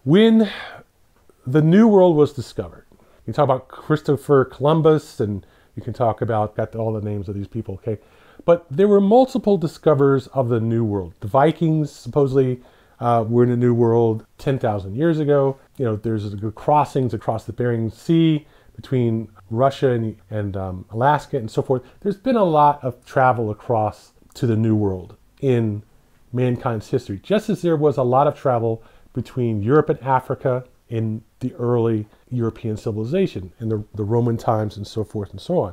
When the New World was discovered, you talk about Christopher Columbus, and you can talk about, got all the names of these people, okay? But there were multiple discoverers of the New World. The Vikings supposedly were in the New World 10,000 years ago. You know, there's crossings across the Bering Sea between Russia and Alaska and so forth. There's been a lot of travel across to the New World in mankind's history, just as there was a lot of travel between Europe and Africa in the early European civilization, in the Roman times and so forth and so on.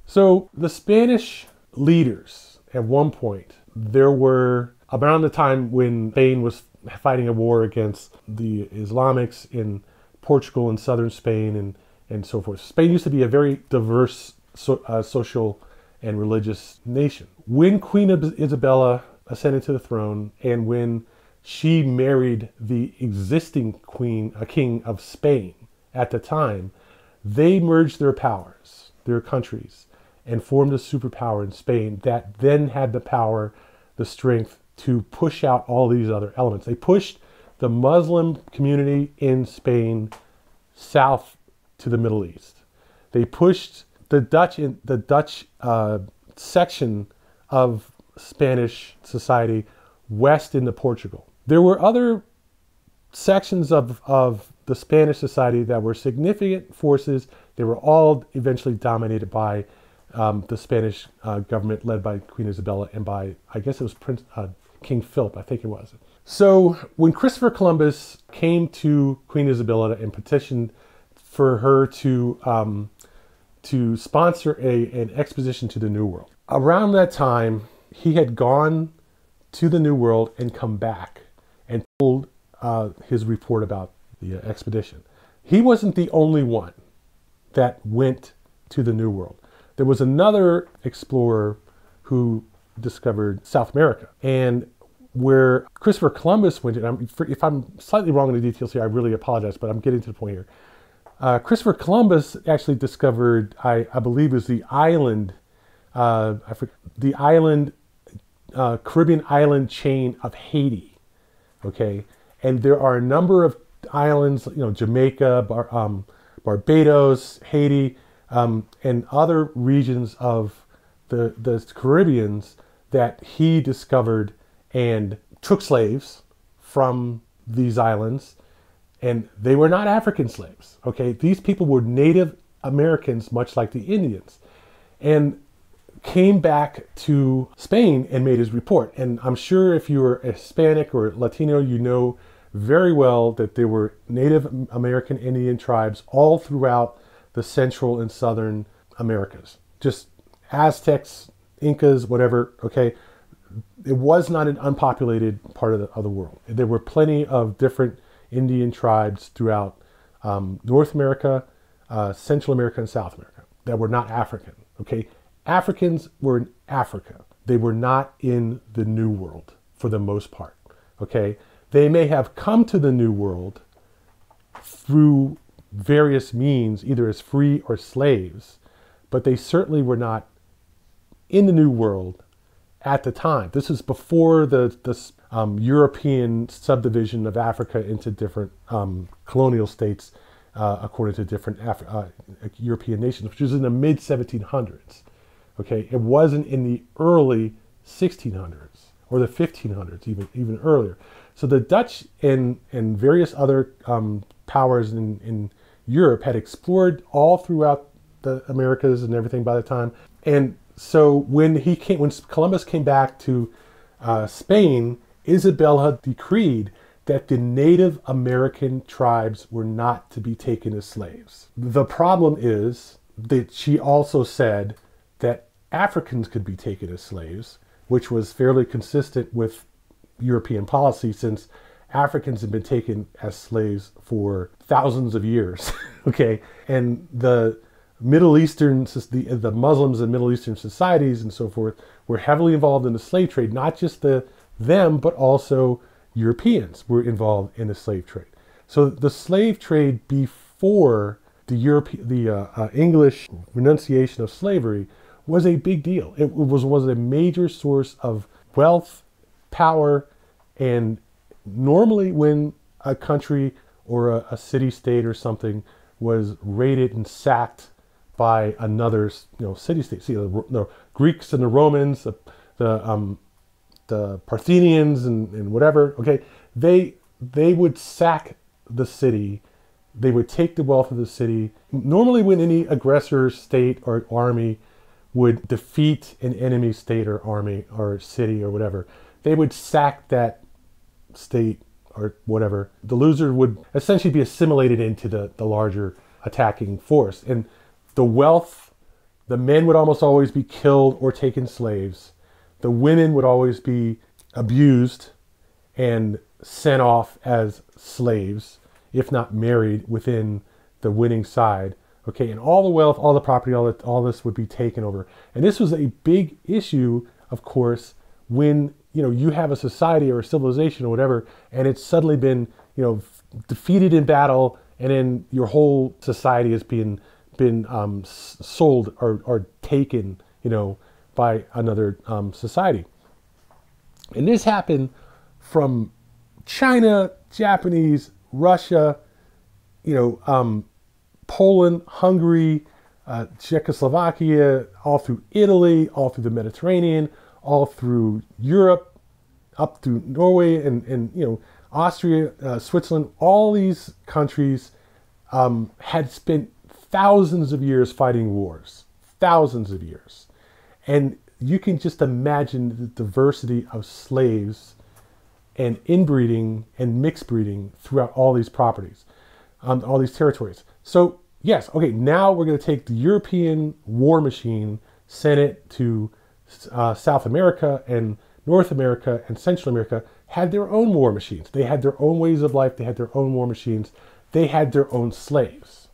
So the Spanish leaders, at one point, there were, around the time when Spain was fighting a war against the Islamics in Portugal and southern Spain and so forth. Spain used to be a very diverse social and religious nation. When Queen Isabella ascended to the throne, and when she married the existing king of Spain at the time, they merged their powers, their countries, and formed a superpower in Spain that then had the power, the strength to push out all these other elements. They pushed the Muslim community in Spain south to the Middle East. They pushed the Dutch section of Spanish society west into Portugal. There were other sections of the Spanish society that were significant forces. They were all eventually dominated by the Spanish government led by Queen Isabella and by, I guess it was King Philip, I think it was. So when Christopher Columbus came to Queen Isabella and petitioned for her to sponsor an expedition to the New World, around that time, he had gone to the New World and come back and told his report about the expedition. He wasn't the only one that went to the New World. There was another explorer who discovered South America. And where Christopher Columbus went, and if I'm slightly wrong in the details here, I really apologize, but I'm getting to the point here. Christopher Columbus actually discovered, I believe it was the island, Caribbean island chain of Haiti, okay? And there are a number of islands, you know, Jamaica, Barbados, Haiti, and other regions of the Caribbeans that he discovered and took slaves from these islands. And they were not African slaves, okay? These people were Native Americans, much like the Indians, and came back to Spain and made his report. And I'm sure if you were Hispanic or Latino, you know very well that there were Native American Indian tribes all throughout the Central and Southern Americas. Just Aztecs, Incas, whatever, okay? It was not an unpopulated part of the world. There were plenty of different Indian tribes throughout North America, Central America, and South America that were not African, okay? Africans were in Africa. They were not in the New World for the most part, okay? They may have come to the New World through various means, either as free or slaves, but they certainly were not in the New World at the time. This is before the European subdivision of Africa into different colonial states according to different European nations, which was in the mid-1700s. Okay, it wasn't in the early 1600s or the 1500s, even earlier. So the Dutch and various other powers in Europe had explored all throughout the Americas and everything by the time. And so when Columbus came back to Spain, Isabella decreed that the Native American tribes were not to be taken as slaves. The problem is that she also said that Africans could be taken as slaves, which was fairly consistent with European policy, since Africans had been taken as slaves for thousands of years, okay? And the Middle Eastern, the Muslims and Middle Eastern societies and so forth were heavily involved in the slave trade. Not just them, but also Europeans were involved in the slave trade. So the slave trade before the English renunciation of slavery was a big deal. It was a major source of wealth, power, and normally when a country or a city-state or something was raided and sacked by another, city-state. See, the Greeks and the Romans, the Parthians and whatever. Okay, they would sack the city. They would take the wealth of the city. Normally, when any aggressor state or army would defeat an enemy state or army or city or whatever, they would sack that state or whatever. The loser would essentially be assimilated into the larger attacking force. And the wealth, the men would almost always be killed or taken slaves. The women would always be abused and sent off as slaves, if not married within the winning side. Okay, and all the wealth, all the property, all this would be taken over. And this was a big issue, of course, when you have a society or a civilization or whatever, and it's suddenly been defeated in battle, and then your whole society has been sold or taken by another society. And this happened from China, Japanese, Russia, Poland, Hungary, Czechoslovakia, all through Italy, all through the Mediterranean, all through Europe, up through Norway and Austria, Switzerland. All these countries had spent thousands of years fighting wars, thousands of years. And you can just imagine the diversity of slaves and inbreeding and mixed breeding throughout all these properties, all these territories. So yes, okay, now we're going to take the European war machine, send it to South America and North America and Central America, had their own war machines. They had their own ways of life. They had their own war machines. They had their own slaves.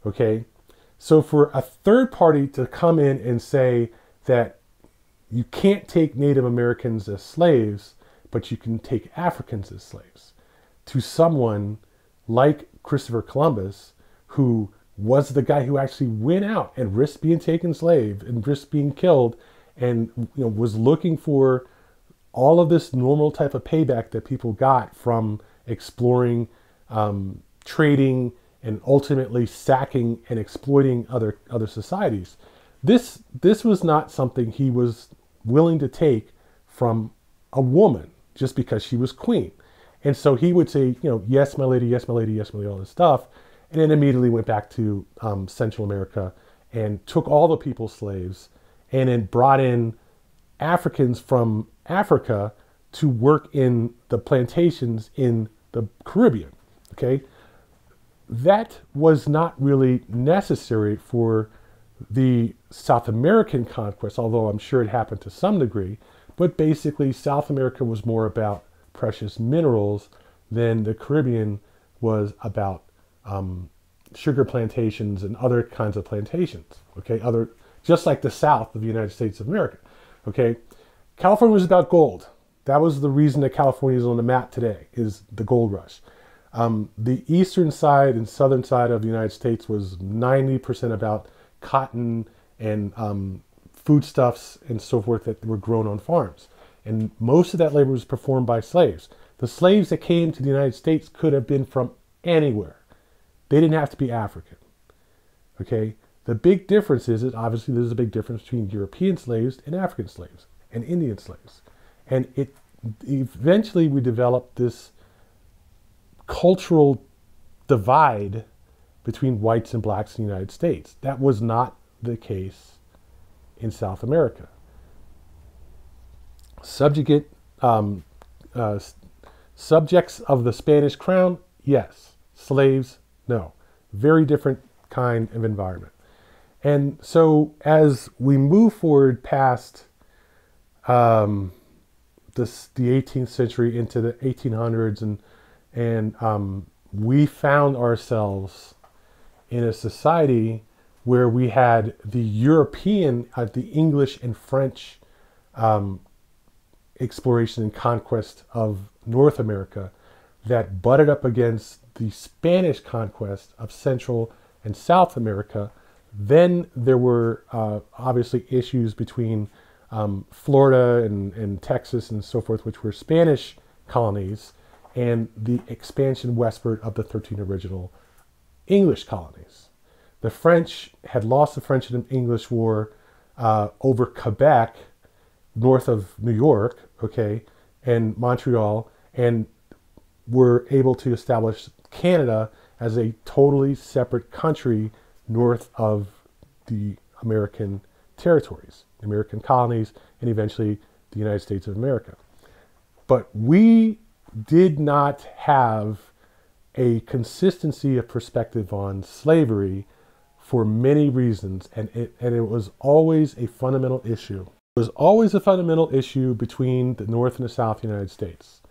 Okay? So for a third party to come in and say that you can't take Native Americans as slaves, but you can take Africans as slaves, to someone like Christopher Columbus, who was the guy who actually went out and risked being taken slave and risked being killed, and was looking for all of this normal type of payback that people got from exploring, trading, and ultimately sacking and exploiting other societies. This was not something he was willing to take from a woman just because she was queen. And so he would say, yes, my lady, yes, my lady, yes, my lady, all this stuff. And then immediately went back to Central America and took all the people's slaves and then brought in Africans from Africa to work in the plantations in the Caribbean. Okay? That was not really necessary for the South American conquest, although I'm sure it happened to some degree. But basically, South America was more about precious minerals than the Caribbean was about sugar plantations and other kinds of plantations. Okay, just like the South of the United States of America. Okay, California was about gold. That was the reason that California is on the map today, is the gold rush. The eastern side and southern side of the United States was 90% about cotton and foodstuffs and so forth that were grown on farms. And most of that labor was performed by slaves. The slaves that came to the United States could have been from anywhere. They didn't have to be African. Okay? The big difference is that obviously there's a big difference between European slaves and African slaves and Indian slaves. And eventually we developed this cultural divide between whites and blacks in the United States. That was not the case in South America. Subjects of the Spanish crown, yes. Slaves, no. Very different kind of environment. And so as we move forward past the 18th century into the 1800s, and we found ourselves in a society where we had the European, the English and French exploration and conquest of North America that butted up against the Spanish conquest of Central and South America. Then there were obviously issues between Florida and Texas and so forth, which were Spanish colonies. and the expansion westward of the 13 original English colonies. The French had lost the French and English War over Quebec, north of New York, okay, and Montreal, and were able to establish Canada as a totally separate country north of the American territories, American colonies, and eventually the United States of America. But we did not have a consistency of perspective on slavery for many reasons, and it was always a fundamental issue. It was always a fundamental issue between the North and the South United States.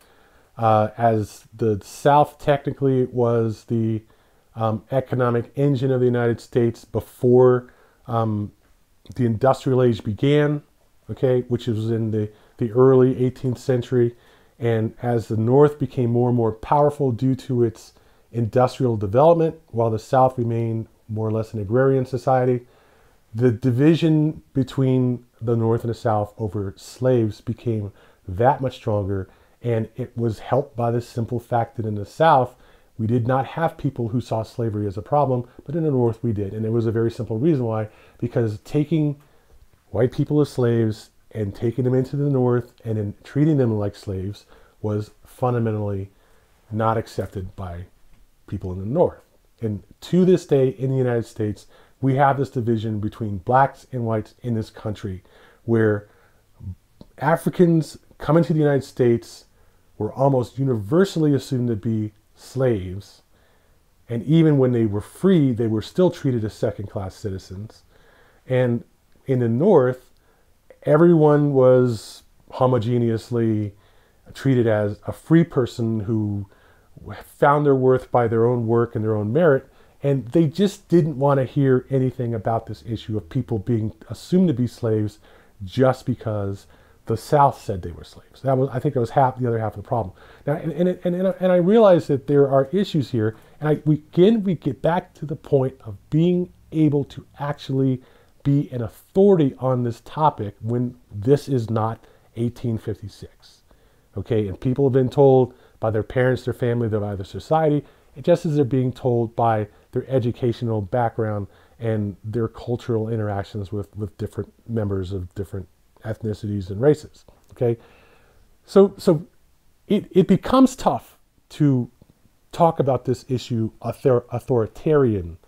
As the South technically was the economic engine of the United States before the Industrial Age began, okay, which was in the early 18th century. And as the North became more and more powerful due to its industrial development, while the South remained more or less an agrarian society, the division between the North and the South over slaves became that much stronger. And it was helped by the simple fact that in the South, we did not have people who saw slavery as a problem, but in the North we did. And it was a very simple reason why, because taking white people as slaves and taking them into the North and then treating them like slaves was fundamentally not accepted by people in the North. And to this day in the United States, we have this division between blacks and whites in this country, where Africans coming to the United States were almost universally assumed to be slaves. And even when they were free, they were still treated as second-class citizens. And in the North, everyone was homogeneously treated as a free person who found their worth by their own work and their own merit. And they just didn't want to hear anything about this issue of people being assumed to be slaves just because the South said they were slaves. That was, I think, it was the other half of the problem. Now, and I realize that there are issues here, and we get back to the point of being able to actually be an authority on this topic when this is not 1856. Okay, and people have been told by their parents, their family, by their society, just as they're being told by their educational background and their cultural interactions with different members of different ethnicities and races. Okay, so it becomes tough to talk about this issue in an authoritarian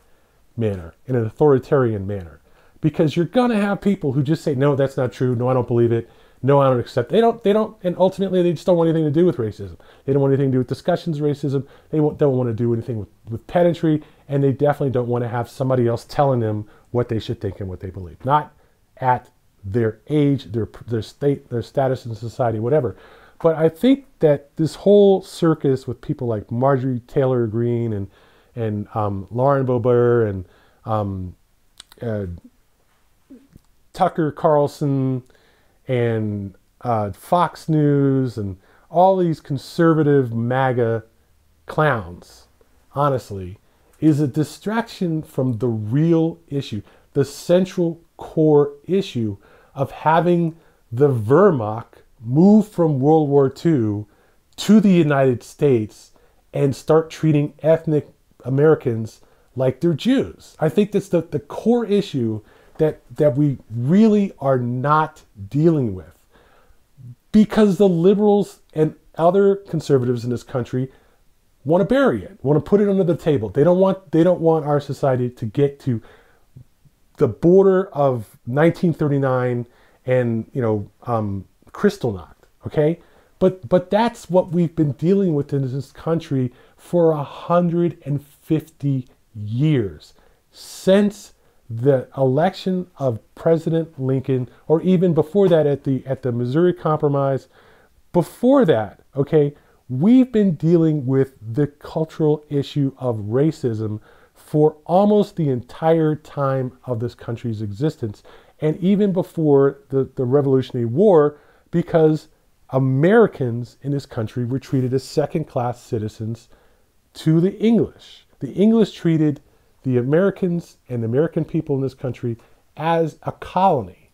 manner, because you're gonna have people who just say, no, that's not true, no, I don't believe it, no, I don't accept it. They don't, and ultimately they just don't want anything to do with racism. They don't want anything to do with discussions of racism. They don't want to do anything with pedantry, and they definitely don't want to have somebody else telling them what they should think and what they believe. Not at their age, their state, their status in society, whatever. But I think that this whole circus with people like Marjorie Taylor Greene and Lauren Boebert and Tucker Carlson and Fox News and all these conservative MAGA clowns, honestly, is a distraction from the real issue, the central core issue of having the Wehrmacht move from World War II to the United States and start treating ethnic Americans like they're Jews. I think that's the core issue that we really are not dealing with, because the liberals and other conservatives in this country want to bury it, want to put it under the table. They don't want our society to get to the border of 1939 and Kristallnacht. Okay, but that's what we've been dealing with in this country for 150 years, since the election of President Lincoln, or even before that at the Missouri Compromise. Before that, okay, we've been dealing with the cultural issue of racism for almost the entire time of this country's existence, and even before the Revolutionary War, because Americans in this country were treated as second-class citizens to the English. The English treated the Americans and the American people in this country as a colony,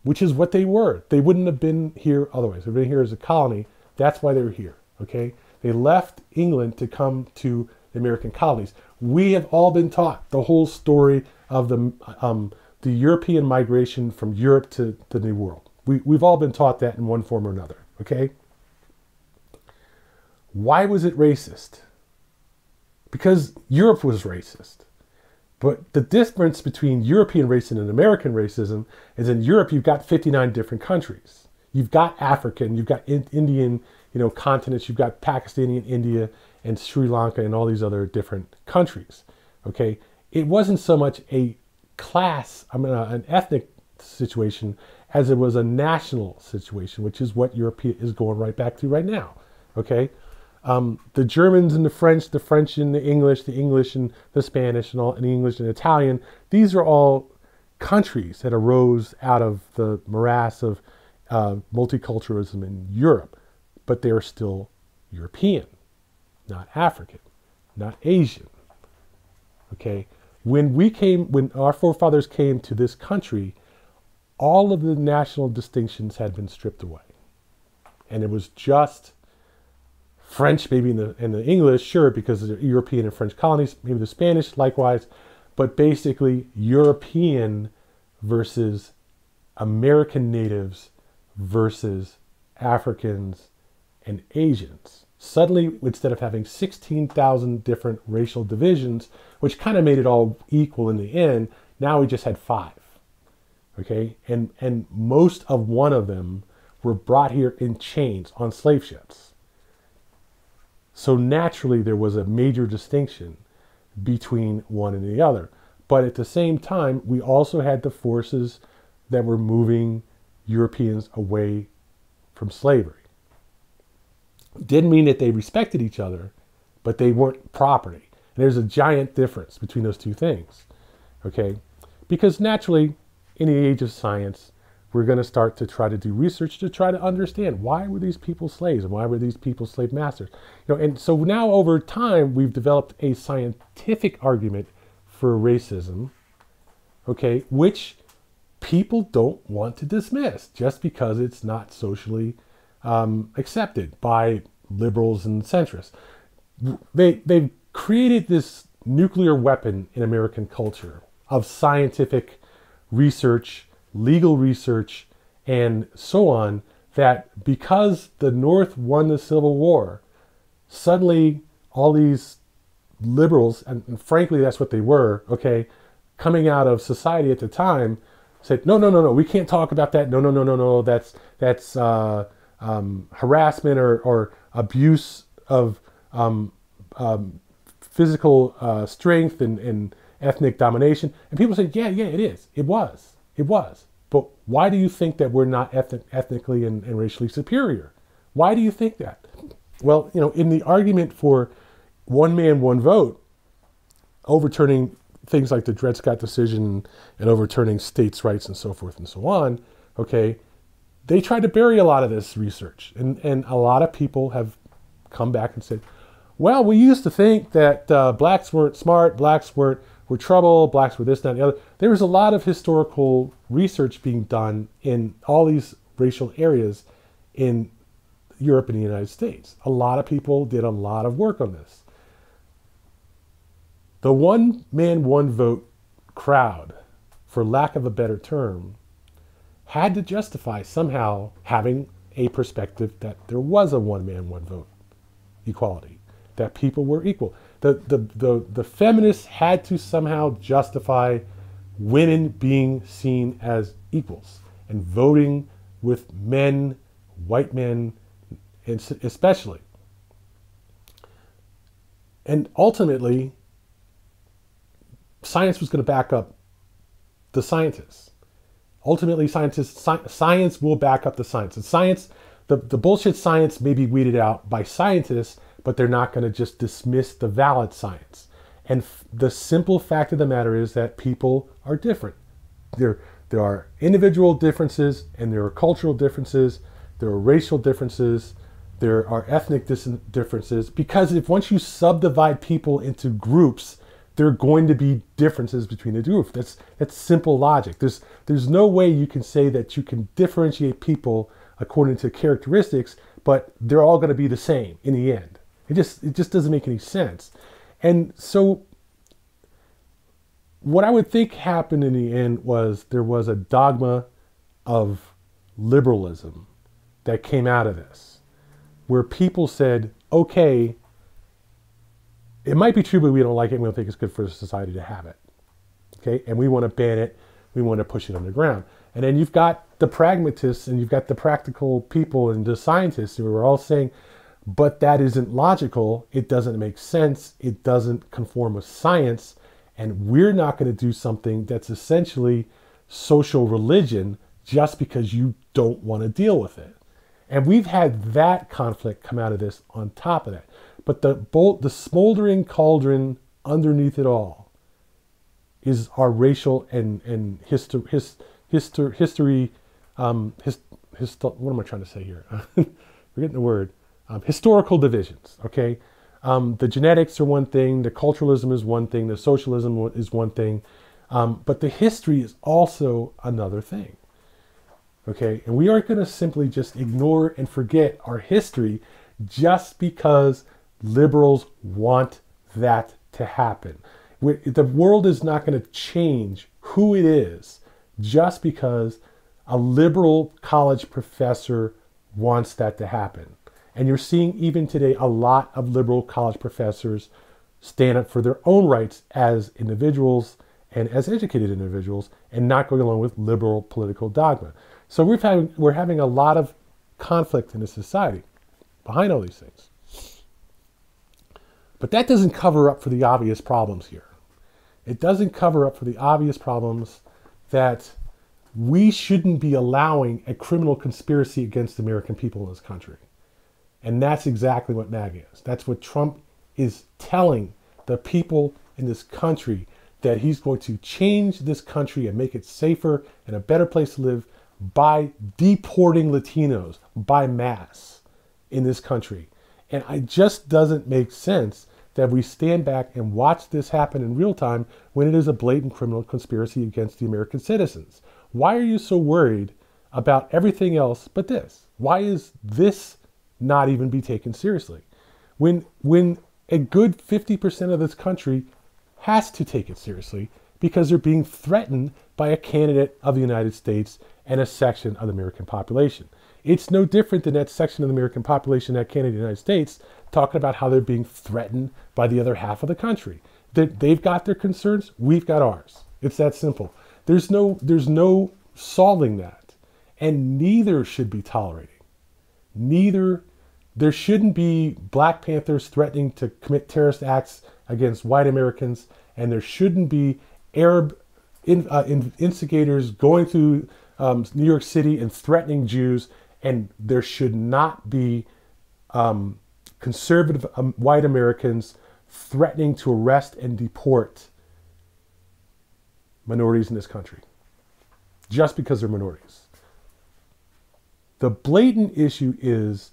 which is what they were. They wouldn't have been here otherwise. They've been here as a colony. That's why they were here, okay? They left England to come to the American colonies. We have all been taught the whole story of the European migration from Europe to the New World. We've all been taught that in one form or another, okay? Why was it racist? Because Europe was racist. But the difference between European racism and American racism is in Europe, you've got 59 different countries. You've got African, you've got Indian, continents, you've got Pakistani and India and Sri Lanka and all these other different countries, okay? It wasn't so much a an ethnic situation as it was a national situation, which is what Europe is going right back to right now, okay? The Germans and the French and the English and the Spanish and the English and Italian, these are all countries that arose out of the morass of multiculturalism in Europe, but they are still European, not African, not Asian, okay? When our forefathers came to this country, all of the national distinctions had been stripped away. And it was just French, maybe in the English, sure, because of the European and French colonies, maybe the Spanish, likewise, but basically European versus American natives versus Africans and Asians. Suddenly, instead of having 16,000 different racial divisions, which kind of made it all equal in the end, now we just had 5. Okay, and most of one of them were brought here in chains on slave ships. So naturally, there was a major distinction between one and the other. But at the same time, we also had the forces that were moving Europeans away from slavery. Didn't mean that they respected each other, but they weren't property. And there's a giant difference between those two things, okay? Because naturally, in the age of science, we're going to start to try to do research to try to understand why were these people slaves and why were these people slave masters. And so now over time, we've developed a scientific argument for racism, okay, which people don't want to dismiss just because it's not socially accepted by liberals and centrists. They've created this nuclear weapon in American culture of scientific research, legal research, and so on, that because the North won the Civil War, suddenly all these liberals, and frankly that's what they were, okay, coming out of society at the time, said, no, we can't talk about that. No, that's harassment or abuse of physical strength and ethnic domination. And people say, yeah, it is. It was. But why do you think that we're not ethnically and racially superior? Why do you think that? Well, in the argument for one man, one vote, overturning things like the Dred Scott decision and overturning states' rights and so forth and so on, okay, they tried to bury a lot of this research. And a lot of people have come back and said, well, we used to think that blacks weren't smart, blacks were trouble, blacks were this, that, and the other. There was a lot of historical research being done in all these racial areas in Europe and the United States. A lot of people did a lot of work on this. The one man, one vote crowd, for lack of a better term, had to justify somehow having a perspective that there was a one man, one vote equality, that people were equal. The feminists had to somehow justify women being seen as equals and voting with men, white men, especially. And ultimately, science was going to back up the scientists. Ultimately, science will back up the science. And science, the bullshit science may be weeded out by scientists, but they're not going to just dismiss the valid science. And the simple fact of the matter is that people are different. There are individual differences, and there are cultural differences, there are racial differences, there are ethnic differences, because once you subdivide people into groups, there are going to be differences between the groups. That's simple logic. There's no way you can say that you can differentiate people according to characteristics, but they're all going to be the same in the end. It just doesn't make any sense. And so what I would think happened in the end was there was a dogma of liberalism that came out of this, where people said, okay, it might be true, but we don't like it, and we don't think it's good for society to have it. Okay, and we want to ban it, we want to push it underground. And then you've got the pragmatists and you've got the practical people and the scientists who are all saying, but that isn't logical, it doesn't make sense, it doesn't conform with science, and we're not going to do something that's essentially social religion just because you don't want to deal with it. And we've had that conflict come out of this on top of that. But the smoldering cauldron underneath it all is our racial and history. What am I trying to say here? Forgetting the word. Historical divisions. Okay, the genetics are one thing, the culturalism is one thing, the socialism is one thing, but the history is also another thing. Okay, and we aren't going to simply just ignore and forget our history just because liberals want that to happen. The world is not going to change who it is just because a liberal college professor wants that to happen. And you're seeing even today a lot of liberal college professors stand up for their own rights as individuals and as educated individuals and not going along with liberal political dogma. So we're having a lot of conflict in the society behind all these things. But that doesn't cover up for the obvious problems here. It doesn't cover up for the obvious problems that we shouldn't be allowing a criminal conspiracy against the American people in this country. And that's exactly what MAGA is. That's what Trump is telling the people in this country, that he's going to change this country and make it safer and a better place to live by deporting Latinos by mass in this country. And it just doesn't make sense that we stand back and watch this happen in real time when it is a blatant criminal conspiracy against the American citizens. Why are you so worried about everything else but this? Why is this not even be taken seriously? When a good 50% of this country has to take it seriously because they're being threatened by a candidate of the United States and a section of the American population. It's no different than that section of the American population, that candidate of the United States, talking about how they're being threatened by the other half of the country. They've got their concerns, we've got ours. It's that simple. There's no solving that. And neither should be tolerating. There shouldn't be Black Panthers threatening to commit terrorist acts against white Americans, and there shouldn't be Arab instigators going through New York City and threatening Jews, and there should not be conservative white Americans threatening to arrest and deport minorities in this country just because they're minorities. The blatant issue is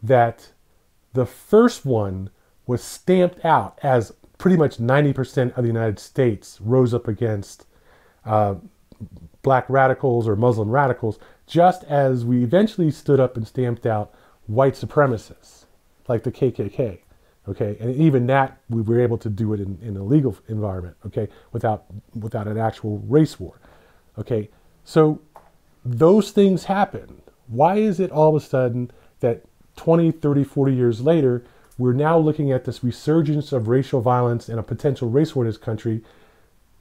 that the first one was stamped out as pretty much 90% of the United States rose up against Black radicals or Muslim radicals, just as we eventually stood up and stamped out white supremacists like the KKK. Okay, and even that we were able to do it in a legal environment. Okay, without an actual race war. Okay, so those things happen. Why is it all of a sudden that 20, 30, 40 years later, we're now looking at this resurgence of racial violence and a potential race war in this country?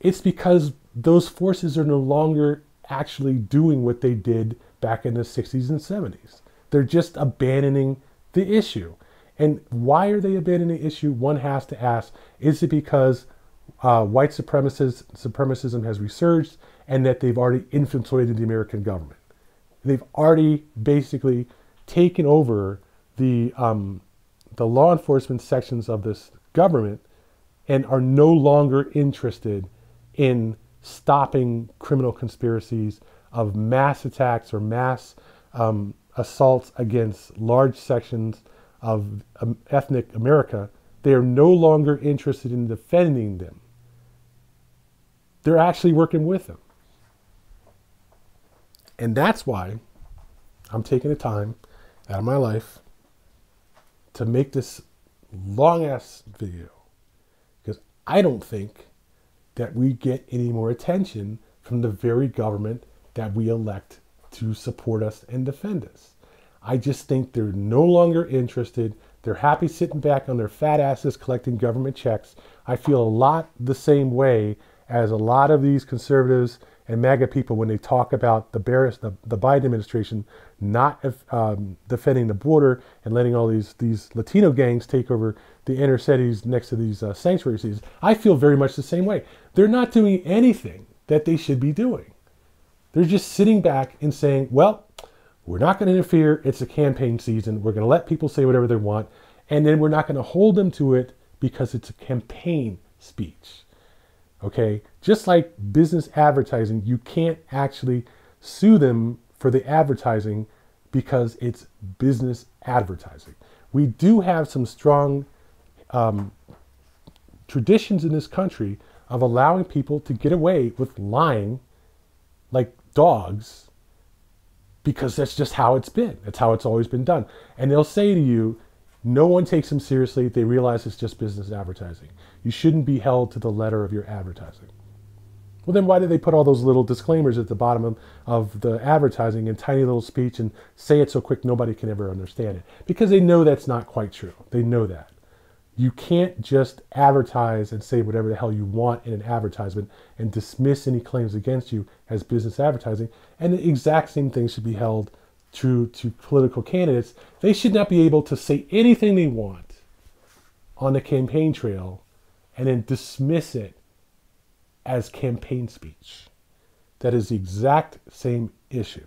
It's because those forces are no longer actually doing what they did back in the 60s and 70s. They're just abandoning the issue. And why are they abandoning the issue? One has to ask, is it because white supremacism has resurged and that they've already infiltrated the American government? They've already basically taken over the law enforcement sections of this government and are no longer interested in stopping criminal conspiracies of mass attacks or mass assaults against large sections of ethnic America. They are no longer interested in defending them. They're actually working with them. And that's why I'm taking the time out of my life to make this long ass video, because I don't think that we get any more attention from the very government that we elect to support us and defend us. I just think they're no longer interested. They're happy sitting back on their fat asses collecting government checks. I feel a lot the same way as a lot of these conservatives and MAGA people when they talk about the Biden administration not defending the border and letting all these Latino gangs take over the inner cities next to these sanctuary cities. I feel very much the same way. They're not doing anything that they should be doing. They're just sitting back and saying, well, we're not going to interfere. It's a campaign season. We're going to let people say whatever they want. And then we're not going to hold them to it because it's a campaign speech. Okay? Just like business advertising, you can't actually sue them for the advertising because it's business advertising. We do have some strong traditions in this country of allowing people to get away with lying like dogs, because that's just how it's been. That's how it's always been done. And they'll say to you, no one takes them seriously. They realize it's just business advertising. You shouldn't be held to the letter of your advertising. Well, then why did they put all those little disclaimers at the bottom of the advertising in tiny little speech and say it so quick nobody can ever understand it? Because they know that's not quite true. They know that. You can't just advertise and say whatever the hell you want in an advertisement and dismiss any claims against you as business advertising. And the exact same thing should be held true to political candidates. They should not be able to say anything they want on the campaign trail and then dismiss it as campaign speech. That is the exact same issue.